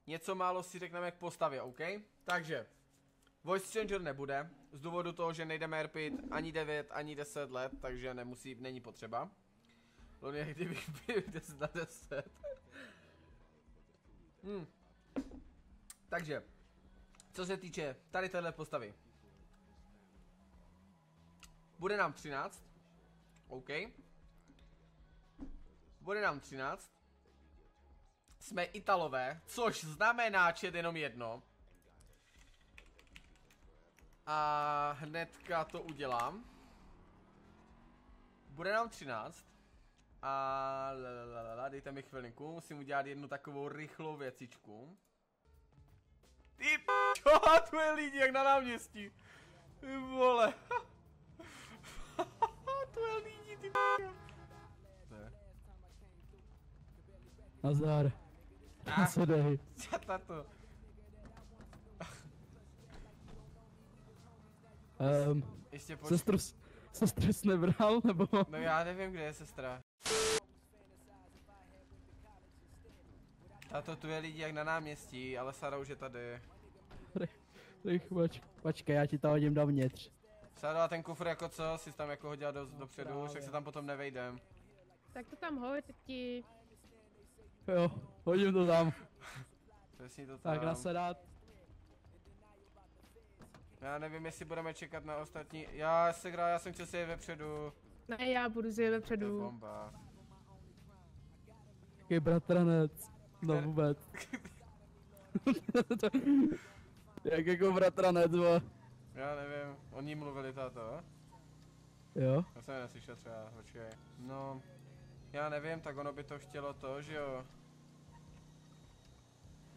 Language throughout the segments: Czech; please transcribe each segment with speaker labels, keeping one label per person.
Speaker 1: něco málo si řekneme k postavě, OK? Takže, Voice Changer nebude, z důvodu toho, že nejdeme RPit ani 9, ani 10 let, takže není potřeba. Loni, kdybych byl 10 na 10. Takže, co se týče tady téhle postavy. Bude nám 13. OK. Bude nám 13. Jsme Italové, což znamená čet jenom jedno. A hnedka to udělám. Bude nám 13. A dejte mi chvilinku, musím udělat jednu takovou rychlou věcičku. Ty p***o, tu je lidi jak na náměstí. Ty vole. Tu je lidi, ty p***o.
Speaker 2: Nazdar. Co dej?
Speaker 1: Čata to. Ještě
Speaker 2: Sestru jsi nebral, nebo?
Speaker 1: No já nevím, kde je sestra. Tato tu je lidi jak na náměstí, ale Sara už je tady.
Speaker 2: Počkej, já ti to hodím dovnitř.
Speaker 1: Sara, a ten kufr jako co? Jsi tam jako hodila dopředu, však se tam potom nevejdem.
Speaker 3: Tak to tam hoď ti.
Speaker 2: Jo, hodím to tam.
Speaker 1: Přesně to tam.
Speaker 2: Tak nasedat.
Speaker 1: Já nevím, jestli budeme čekat na ostatní. Já jsem chtěl si je vepředu.
Speaker 3: Ne, já budu si je
Speaker 1: To je
Speaker 3: vepředu.
Speaker 1: bomba.
Speaker 2: Jaký bratranec. No vůbec. Jak jako bratranec, bo.
Speaker 1: Já nevím, oni mluvili táto.
Speaker 2: Jo?
Speaker 1: Já jsem je neslyšel třeba, počkej. No, já nevím, tak ono by to chtělo to, že jo.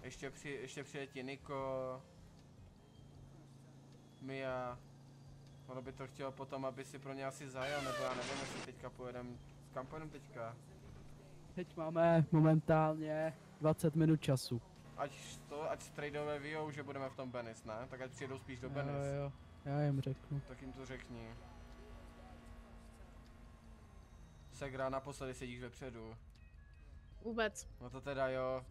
Speaker 1: Ještě přijetí Niko. Mia. Ono by to chtělo potom, aby si pro ně asi zajel, nebo já nevím, jestli teďka pojedem. Kam pojedem teďka?
Speaker 2: Teď máme momentálně 20 minut času.
Speaker 1: Ať tradeové vyjou, že budeme v tom Benis, ne? Tak ať přijedou spíš do Benis.
Speaker 2: Jo, já jim řeknu.
Speaker 1: Tak jim to řekni. Segra, naposledy sedíš vepředu.
Speaker 3: Vůbec.
Speaker 1: No to teda jo.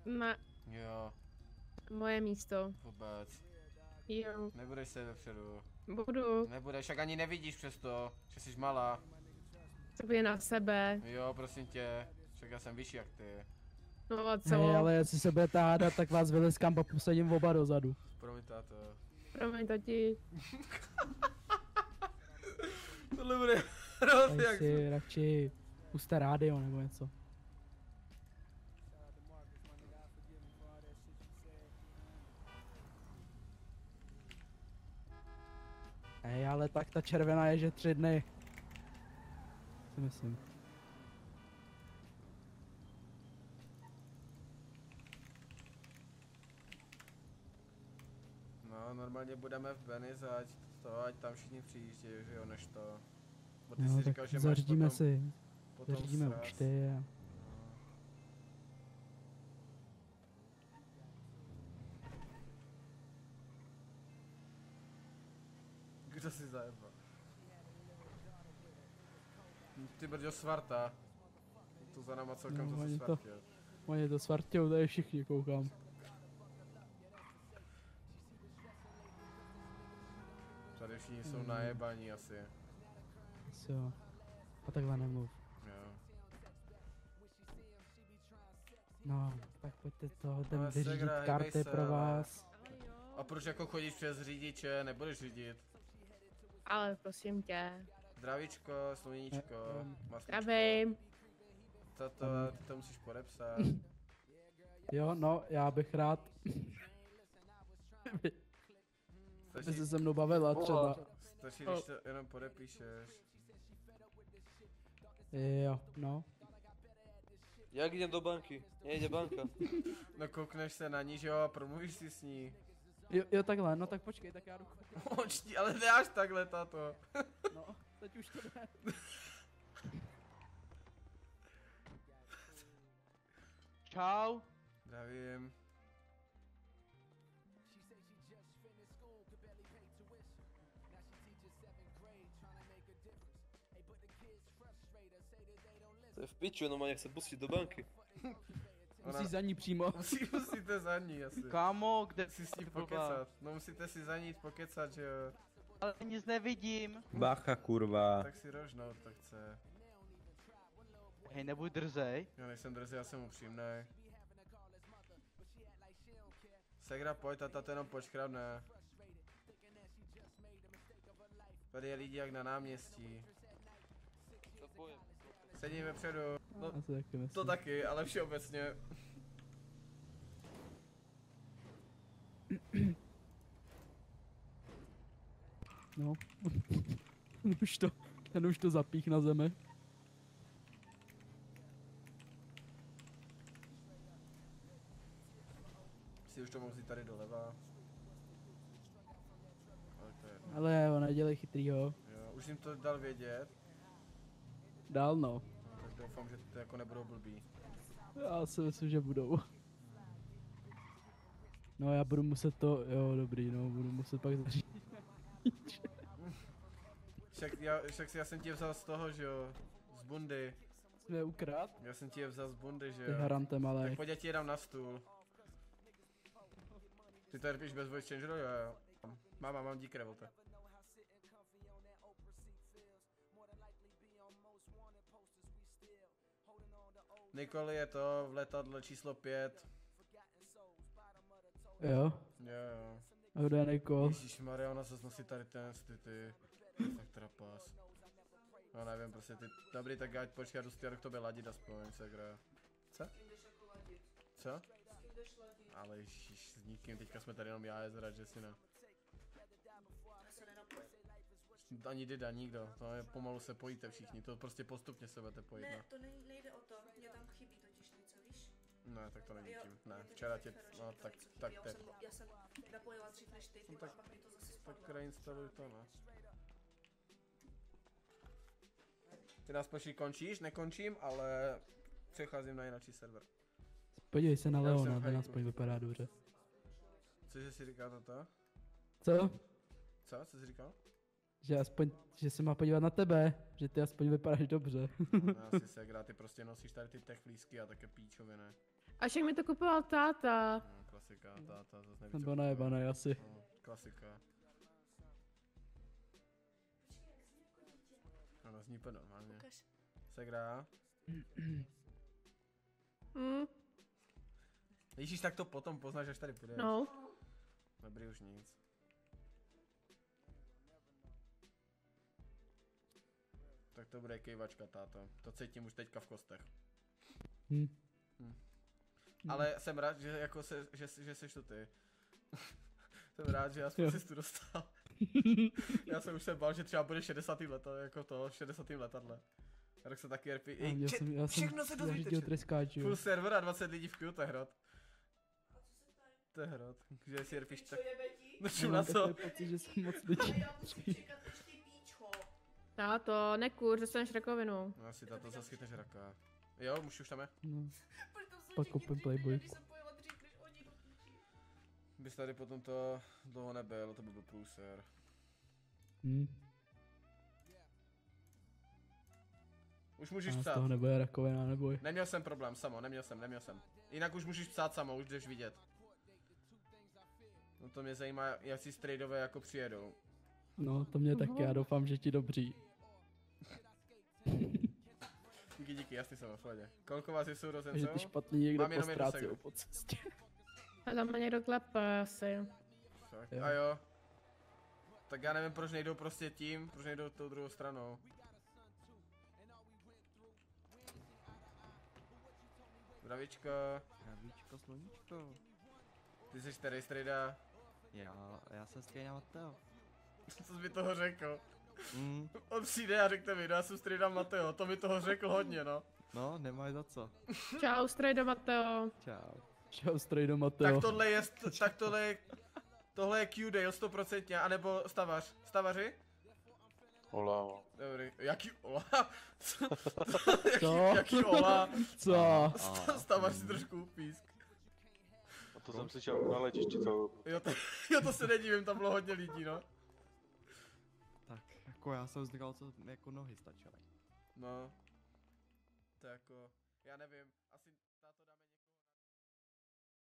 Speaker 3: Na
Speaker 1: Jo,
Speaker 3: moje místo.
Speaker 1: vůbec.
Speaker 3: Jo.
Speaker 1: Nebudeš se vepředu.
Speaker 3: Budu.
Speaker 1: Nebudeš, však ani nevidíš přesto, že jsi malá.
Speaker 3: Sobě na sebe.
Speaker 1: Jo, prosím tě. Však já jsem vyšší jak ty.
Speaker 3: No a co?
Speaker 2: Hej, ale jestli se budete hádat, tak vás vyleskám a posadím oba dozadu.
Speaker 1: Promiň táto.
Speaker 3: Promiň tati.
Speaker 1: Tohle bude hrozně jak...
Speaker 2: Si radši puste rádio nebo něco. Hej, ale tak ta červená je, že 3 dny. Si myslím.
Speaker 1: No, normálně budeme v Benis, ať tam všichni přijíždějí, že jo, než to. Bo ty
Speaker 2: No,
Speaker 1: jsi
Speaker 2: tak
Speaker 1: říkal, že máš
Speaker 2: zařídíme si.
Speaker 1: potom
Speaker 2: Zařídíme
Speaker 1: sraz.
Speaker 2: účty a...
Speaker 1: Kdo si zajebal? Ty brďo svarta. To za náma celkem
Speaker 2: No,
Speaker 1: to se
Speaker 2: oni to-
Speaker 1: svartil.
Speaker 2: Oni to svartějou, tady všichni koukám.
Speaker 1: Tady všichni jsou najebaní asi.
Speaker 2: Asi jo. A takhle nemluv.
Speaker 1: Jo.
Speaker 2: No, tak pojďte to,
Speaker 1: Ale
Speaker 2: jdem vyřídit
Speaker 1: Segra, hejbej
Speaker 2: karty
Speaker 1: se,
Speaker 2: pro
Speaker 1: ale-
Speaker 2: vás.
Speaker 1: A proč jako chodíš přes řidiče, nebudeš řídit?
Speaker 3: Ale prosím tě.
Speaker 1: Zdravíčko, sluníčko, masličko.
Speaker 3: Zdravím.
Speaker 1: Ty to musíš podepsat.
Speaker 2: Jo, no, já bych rád, by
Speaker 1: Stačí,
Speaker 2: se se mnou bavila třeba.
Speaker 1: stačí, když to jenom podepíšeš.
Speaker 2: Jo, no.
Speaker 4: Jak jdem do banky? Nejde banka.
Speaker 1: No koukneš se na ní, že jo, a promluvíš si s ní.
Speaker 2: Jo, takhle, no tak počkej, tak já jdu.
Speaker 1: Očtí, ale ne až takhle, tato.
Speaker 2: No, teď už to jde.
Speaker 4: Čau.
Speaker 1: Zdravím.
Speaker 4: To je v piču, jenom má nech se pustit do banky.
Speaker 2: Musíš za ní přímo.
Speaker 1: Musíte za ní asi.
Speaker 5: Kámo, kde
Speaker 1: Si s ní
Speaker 5: ty blbá?
Speaker 1: pokecat. No musíte si za ní jít pokecat, že jo.
Speaker 5: Ale nic nevidím.
Speaker 6: Bacha, kurva.
Speaker 1: Tak si rožnout, tak chce.
Speaker 5: Hej, nebuď drzej.
Speaker 1: Já nejsem drzý, já jsem upřímnej. Segra, pojď, tata to jenom počkradne. Tady je lidi jak na náměstí.
Speaker 4: To pojem.
Speaker 1: Sedím vepředu. No,
Speaker 2: Já si taky myslím.
Speaker 1: to taky, ale všeobecně.
Speaker 2: No. Ten už to zapích na zemi.
Speaker 1: Si už to mohl vzít tady doleva. Ale to je jedno.
Speaker 2: Ale jo, nedělej chytrýho.
Speaker 1: Jo, už jim to dal vědět.
Speaker 2: Dál no.
Speaker 1: No, tak doufám, že to jako nebudou blbý.
Speaker 2: Já si myslím, že budou. No já budu muset to, jo dobrý, no budu muset pak zařídit.
Speaker 1: Však já jsem tě vzal z toho, že jo. Z bundy.
Speaker 2: Jsme ukrát?
Speaker 1: Já jsem ti je vzal z bundy, že
Speaker 2: Ty
Speaker 1: jo.
Speaker 2: harantem, ale
Speaker 1: Tak pojď, já ti je dám na stůl. Ty to RPíš bez voice changeru? Jo, jo. Mám dík, revolte. Nikoli je to v letadle číslo 5.
Speaker 2: jo.
Speaker 1: Jo.
Speaker 2: A kde je Nikol?
Speaker 1: Ježišmarja, ona zase nosí tady ty. Tak trapas. No nevím, prostě ty. Dobrý, tak já počkej, jdu k tobě ladit aspoň, se hra. Co? Co? Ale ježiš, s nikým, teďka jsme tady jenom já, Ezra, že si ne. Ani Dida, nikdo, to je, pomalu se pojíte všichni, to prostě postupně se budete pojít,
Speaker 7: Ne,
Speaker 1: no.
Speaker 7: to nejde o to, mě tam chybí totiž něco, víš?
Speaker 1: Ne, tak to není
Speaker 7: Jo,
Speaker 1: tím, ne, včera tě,
Speaker 7: Feroči,
Speaker 1: no tak
Speaker 7: já
Speaker 1: teď.
Speaker 7: jsem napojila dřív než ty,
Speaker 1: No
Speaker 7: a
Speaker 1: tak-
Speaker 7: pak mi to zase
Speaker 1: Tak
Speaker 7: spadlo.
Speaker 1: reinstaluj to, no. Ty nás pošli končíš, nekončím, ale přecházím na jiný server.
Speaker 2: Podívej se na
Speaker 1: Já už jsem
Speaker 2: Leona,
Speaker 1: v
Speaker 2: ten
Speaker 1: hajku.
Speaker 2: aspoň vypadá dobře.
Speaker 1: Cože si říká toto?
Speaker 2: Co?
Speaker 1: Co jsi říkal?
Speaker 2: Že aspoň, že se má podívat na tebe, že ty aspoň vypadáš dobře.
Speaker 1: No, já si segra, ty prostě nosíš tady ty techlísky a také píčoviny.
Speaker 3: A však mi to kupoval táta.
Speaker 1: No, klasika, táta, zase nevíš,
Speaker 2: Ten
Speaker 1: co
Speaker 2: byl
Speaker 1: kupuje.
Speaker 2: najebanej asi.
Speaker 1: No, klasika. Ano, zní úplně normálně.
Speaker 7: Ukaž.
Speaker 1: Segra.
Speaker 3: Hm,
Speaker 1: Ježíš, tak to potom poznáš, až tady půjdeš.
Speaker 3: no.
Speaker 1: Dobrý, už nic. Tak to bude kejvačka, táto. To cítím už teďka v kostech.
Speaker 2: Hm.
Speaker 1: Ale jsem rád, že jako že seš to ty. Jsem rád, že aspoň
Speaker 2: Jo.
Speaker 1: jsi tu dostal. Já jsem už se bál, že třeba bude 60. letadle, jako to, 60. letadle. A tak se taky RP.
Speaker 2: Já jsem
Speaker 1: všechno se dozvíte,
Speaker 2: zařídil
Speaker 1: chat.
Speaker 2: tryskáč,
Speaker 1: Full
Speaker 2: jo.
Speaker 1: server a 20 lidí v queue, to je hrot. To je hrot. Že si RPíš tak... No čím na
Speaker 2: Mám
Speaker 1: co?
Speaker 2: takový pocit, že jsem moc lidí.
Speaker 3: Táto, nekuř, dostaneš rakovinu.
Speaker 1: No asi tato zase chytneš raka. Jo, už tam je.
Speaker 2: No. Pak koupím Playboy.
Speaker 1: Bys tady potom to dlouho nebyl, to by byl průser.
Speaker 2: Hm.
Speaker 1: Už můžeš
Speaker 2: A z
Speaker 1: psát.
Speaker 2: toho nebude rakovina, neboj.
Speaker 1: Neměl jsem problém, samo, neměl jsem. Jinak už můžeš psát samo, už jdeš vidět. No to mě zajímá, jak si strejdové jako přijedou.
Speaker 2: No, to mě taky, já doufám, že ti dobří.
Speaker 1: Díky, jasný jsem v pohodě. Kolko vás je
Speaker 2: Že
Speaker 1: sourozenců?
Speaker 2: ty špatný někde
Speaker 1: Mám jenom jednu
Speaker 2: postrácel
Speaker 1: segru.
Speaker 2: po cestě.
Speaker 3: A tam má někdo klepe asi.
Speaker 1: Fakt.
Speaker 2: Jo.
Speaker 1: A jo. Tak já nevím, proč nejdou prostě tím, proč nejdou tou druhou stranou. Zdravíčko,
Speaker 8: Zdravíčko, sluníčko.
Speaker 1: ty jsi tady strejda.
Speaker 8: Já jsem stejně Mateo.
Speaker 1: Co jsi mi toho řekl?
Speaker 8: Mm,
Speaker 1: On přijde a řekne mi, no, já jsem strejda Mateo, to mi toho řekl hodně, no.
Speaker 8: no, nemáš za co.
Speaker 3: Čau, strejdo Mateo.
Speaker 8: Čau.
Speaker 2: Čau, strejdo Mateo.
Speaker 1: Tak tohle je, tohle je Q-Dale 100%, anebo stavař. Stavaři?
Speaker 4: Hola.
Speaker 1: Dobrý, jaký ola?
Speaker 2: Co?
Speaker 1: jaký ola?
Speaker 2: Co?
Speaker 1: Stavař si trošku upísk.
Speaker 4: A to jsem slyšel na letišti celou dobu.
Speaker 1: Jo, to se nedivím, tam bylo hodně lidí, no.
Speaker 8: Tak, jako já jsem zdral, co jako nohy stačily.
Speaker 1: No. To jako, já nevím, asi táto dáme někoho.